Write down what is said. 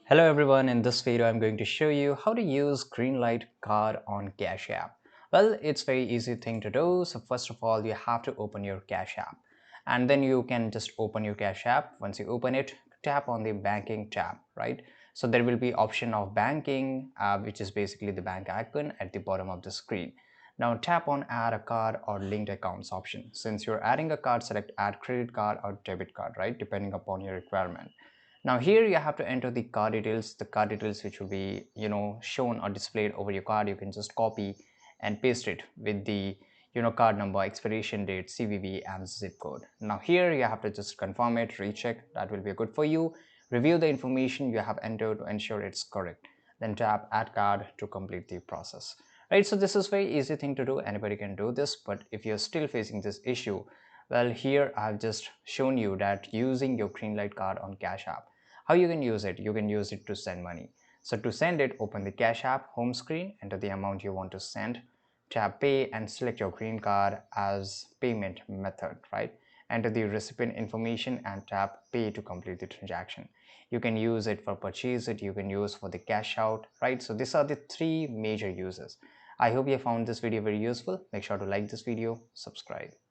Hello everyone, in this video I'm going to show you how to use Greenlight card on Cash App. Well, it's very easy thing to do. So first of all, you have to open your Cash App and then you can just open your Cash App. Once you open it, tap on the banking tab, right? So there will be option of banking, which is basically the bank icon at the bottom of the screen. Now tap on add a card or linked accounts option. Since you're adding a card, select add credit card or debit card, right? Depending upon your requirement. Now here you have to enter the card details which will be shown or displayed over your card. You can just copy and paste it with the card number, expiration date, CVV and zip code. Now here you have to just confirm it, recheck, that will be good for you. Review the information you have entered to ensure it's correct. Then tap add card to complete the process. Right, so this is very easy thing to do. Anybody can do this, but if you're still facing this issue, well, here I've just shown you that using your Greenlight card on Cash App, how you can use it. You can use it to send money. So to send it, open the Cash App home screen, enter the amount you want to send, tap pay and select your green card as payment method, right? Enter the recipient information and tap pay to complete the transaction. You can use it for purchase it, you can use for the cash out, right? So these are the three major uses. I hope you found this video very useful. Make sure to like this video, subscribe.